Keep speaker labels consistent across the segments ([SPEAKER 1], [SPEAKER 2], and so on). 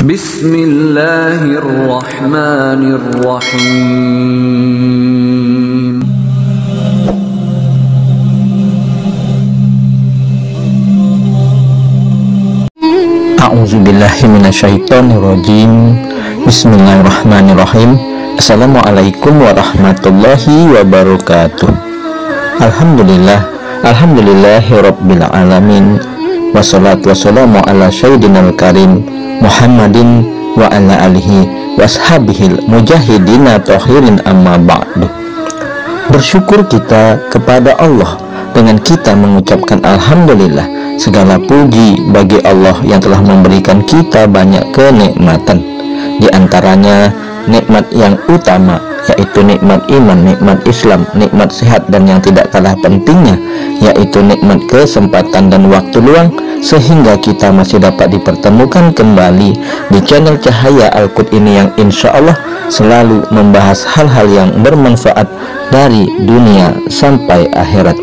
[SPEAKER 1] Bismillahirrahmanirrahim.
[SPEAKER 2] A'udzubillahi minasyaitonirrajim. Bismillahirrahmanirrahim. Assalamualaikum warahmatullahi wabarakatuh. Alhamdulillahi rabbil alamin. Wassalatu wassalamu ala sayyidinal karim Muhammadin wa ala alihi washabihil mujahidina tahirin amma ba'du. Bersyukur kita kepada Allah dengan kita mengucapkan alhamdulillah. Segala puji bagi Allah yang telah memberikan kita banyak kenikmatan. Di antaranya nikmat yang utama yaitu nikmat iman, nikmat Islam, nikmat sehat, dan yang tidak kalah pentingnya yaitu nikmat kesempatan dan waktu luang, sehingga kita masih dapat dipertemukan kembali di channel Cahaya Al-Qud ini yang insya Allah selalu membahas hal-hal yang bermanfaat dari dunia sampai akhirat.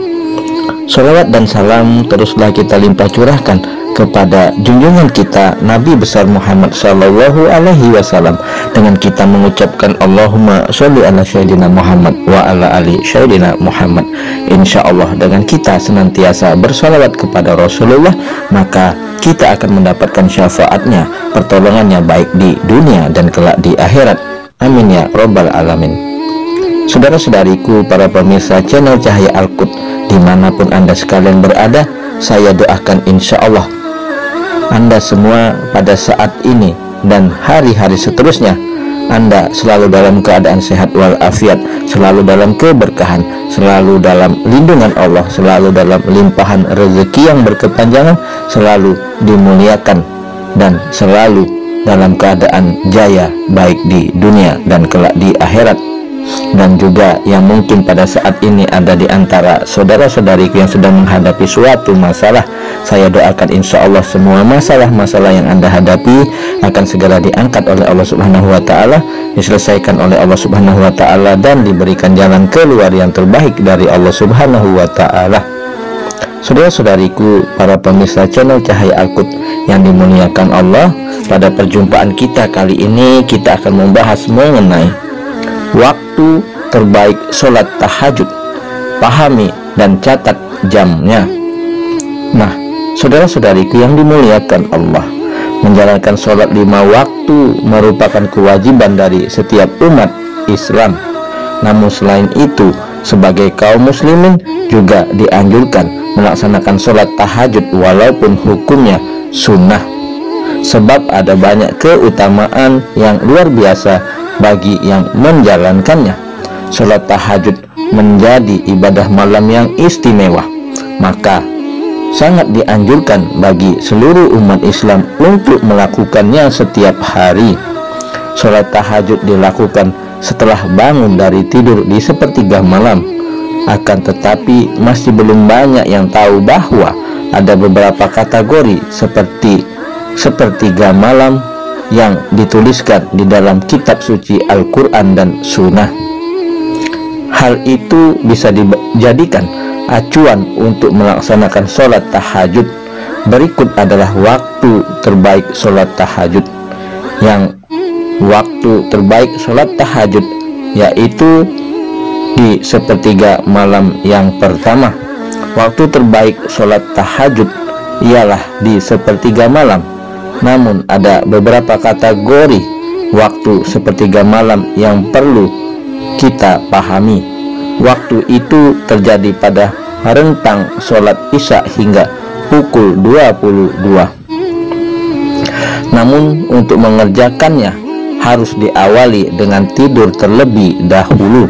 [SPEAKER 2] Salawat dan salam teruslah kita limpah curahkan kepada junjungan kita Nabi besar Muhammad Sallallahu Alaihi Wasallam dengan kita mengucapkan Allahumma sholli ala sayyidina Muhammad wa ala ali sayyidina Muhammad. Insya Allah dengan kita senantiasa bersalawat kepada Rasulullah, maka kita akan mendapatkan syafaatnya, pertolongannya baik di dunia dan kelak di akhirat. Amin ya robbal alamin. Saudara-saudariku, para pemirsa channel Cahaya Al-Qud dimanapun Anda sekalian berada, saya doakan insya Allah Anda semua pada saat ini dan hari-hari seterusnya Anda selalu dalam keadaan sehat walafiat, selalu dalam keberkahan, selalu dalam lindungan Allah, selalu dalam limpahan rezeki yang berkepanjangan, selalu dimuliakan, dan selalu dalam keadaan jaya baik di dunia dan kelak di akhirat. Dan juga yang mungkin pada saat ini ada di antara saudara-saudariku yang sedang menghadapi suatu masalah, saya doakan insya Allah semua masalah-masalah yang Anda hadapi akan segera diangkat oleh Allah Subhanahu wa Ta'ala, diselesaikan oleh Allah Subhanahu wa Ta'ala, dan diberikan jalan keluar yang terbaik dari Allah Subhanahu wa Ta'ala. Saudara-saudariku, para pemirsa channel Cahaya Al-Qud yang dimuliakan Allah, pada perjumpaan kita kali ini kita akan membahas mengenai waktu terbaik sholat tahajud. Pahami dan catat jamnya. Nah, saudara-saudariku yang dimuliakan Allah, menjalankan sholat 5 waktu merupakan kewajiban dari setiap umat Islam. Namun selain itu, sebagai kaum muslimin juga dianjurkan melaksanakan sholat tahajud walaupun hukumnya sunnah, sebab ada banyak keutamaan yang luar biasa bagi yang menjalankannya. Sholat tahajud menjadi ibadah malam yang istimewa, maka sangat dianjurkan bagi seluruh umat Islam untuk melakukannya setiap hari. Sholat tahajud dilakukan setelah bangun dari tidur di sepertiga malam. Akan tetapi masih belum banyak yang tahu bahwa ada beberapa kategori seperti sepertiga malam yang dituliskan di dalam kitab suci Al-Quran dan Sunnah. Hal itu bisa dijadikan acuan untuk melaksanakan sholat tahajud. Berikut adalah waktu terbaik sholat tahajud. Yang waktu terbaik sholat tahajud yaitu di sepertiga malam yang pertama. Waktu terbaik sholat tahajud ialah di sepertiga malam. Namun ada beberapa kategori waktu sepertiga malam yang perlu kita pahami. Waktu itu terjadi pada rentang sholat isya hingga pukul 22. Namun untuk mengerjakannya harus diawali dengan tidur terlebih dahulu.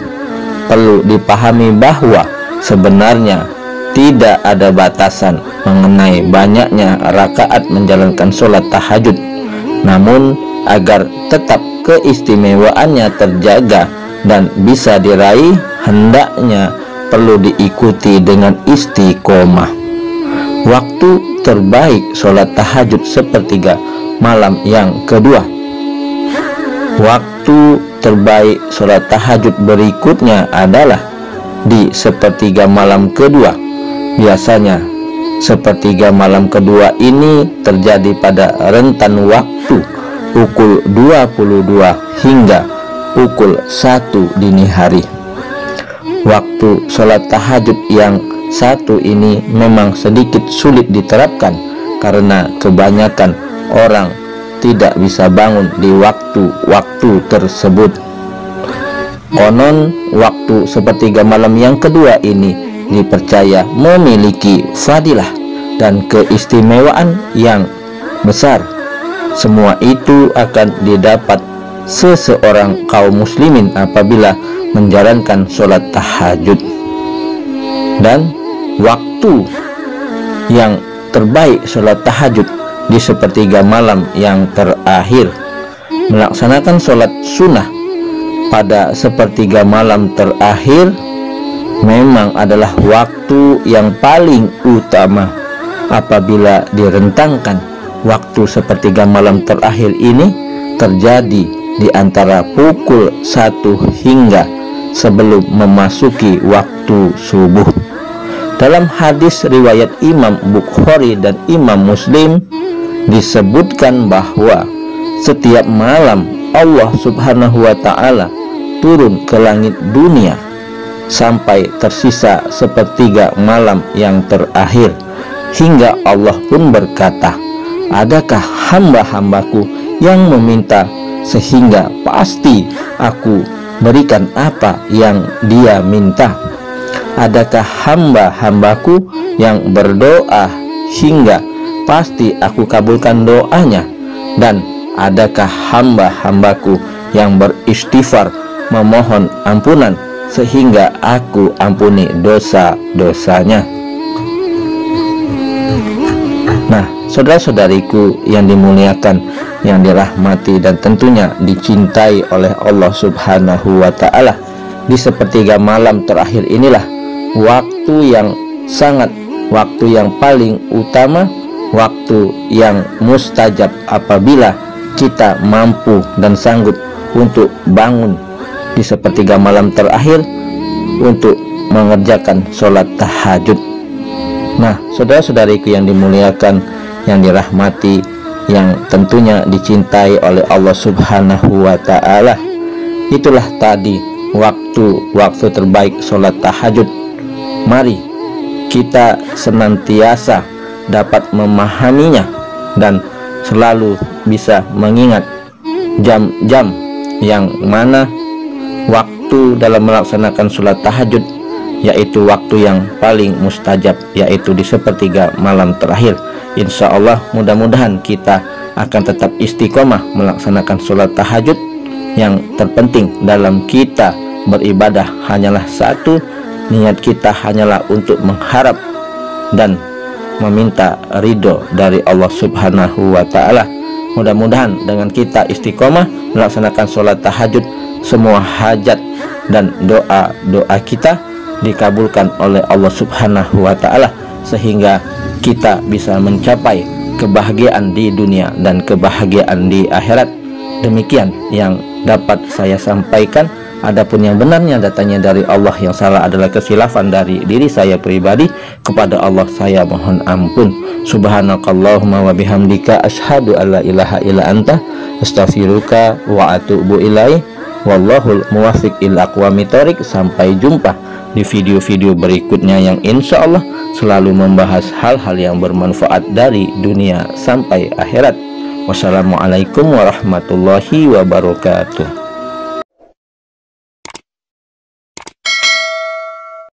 [SPEAKER 2] Perlu dipahami bahwa sebenarnya tidak ada batasan mengenai banyaknya rakaat menjalankan sholat tahajud. Namun agar tetap keistimewaannya terjaga dan bisa diraih, hendaknya perlu diikuti dengan istiqomah. Waktu terbaik sholat tahajud sepertiga malam yang kedua. Waktu terbaik sholat tahajud berikutnya adalah di sepertiga malam kedua. Biasanya sepertiga malam kedua ini terjadi pada rentan waktu pukul 22 hingga pukul 1 dini hari. Waktu sholat tahajud yang satu ini memang sedikit sulit diterapkan karena kebanyakan orang tidak bisa bangun di waktu-waktu tersebut. Konon waktu sepertiga malam yang kedua ini dipercaya memiliki fadilah dan keistimewaan yang besar. Semua itu akan didapat seseorang kaum muslimin apabila menjalankan sholat tahajud. Dan waktu yang terbaik sholat tahajud di sepertiga malam yang terakhir. Melaksanakan sholat sunnah pada sepertiga malam terakhir memang adalah waktu yang paling utama. Apabila direntangkan, waktu sepertiga malam terakhir ini terjadi di antara pukul 1 hingga sebelum memasuki waktu subuh. Dalam hadis riwayat Imam Bukhari dan Imam Muslim disebutkan bahwa setiap malam Allah Subhanahu wa ta'ala turun ke langit dunia sampai tersisa sepertiga malam yang terakhir, hingga Allah pun berkata, adakah hamba-hambaku yang meminta sehingga pasti aku berikan apa yang dia minta? Adakah hamba-hambaku yang berdoa hingga pasti aku kabulkan doanya? Dan adakah hamba-hambaku yang beristighfar memohon ampunan sehingga aku ampuni dosa-dosanya? Nah, saudara-saudariku yang dimuliakan, yang dirahmati dan tentunya dicintai oleh Allah Subhanahu wa ta'ala, di sepertiga malam terakhir inilah waktu yang paling utama, waktu yang mustajab apabila kita mampu dan sanggup untuk bangun di sepertiga malam terakhir untuk mengerjakan sholat tahajud. Nah, saudara-saudariku yang dimuliakan, yang dirahmati, yang tentunya dicintai oleh Allah Subhanahu wa ta'ala, itulah tadi waktu terbaik sholat tahajud. Mari kita senantiasa dapat memahaminya dan selalu bisa mengingat jam-jam yang mana waktu dalam melaksanakan sholat tahajud, yaitu waktu yang paling mustajab, yaitu di sepertiga malam terakhir. Insya Allah mudah-mudahan kita akan tetap istiqomah melaksanakan sholat tahajud. Yang terpenting dalam kita beribadah hanyalah satu, niat kita hanyalah untuk mengharap dan meminta ridho dari Allah Subhanahu wa ta'ala. Mudah-mudahan dengan kita istiqomah melaksanakan sholat tahajud, semua hajat dan doa-doa kita dikabulkan oleh Allah Subhanahu wa ta'ala, sehingga kita bisa mencapai kebahagiaan di dunia dan kebahagiaan di akhirat. Demikian yang dapat saya sampaikan. Adapun yang benarnya datanya dari Allah, yang salah adalah kesilafan dari diri saya pribadi. Kepada Allah saya mohon ampun. Subhanakallahumma wa bihamdika asyhadu alla ilaha illa anta astaghfiruka wa atubu ilaih. Wallahul muwaffiq ila aqwamit thoriq. Sampai jumpa di video-video berikutnya yang insya Allah selalu membahas hal-hal yang bermanfaat dari dunia sampai akhirat. Wassalamualaikum warahmatullahi wabarakatuh.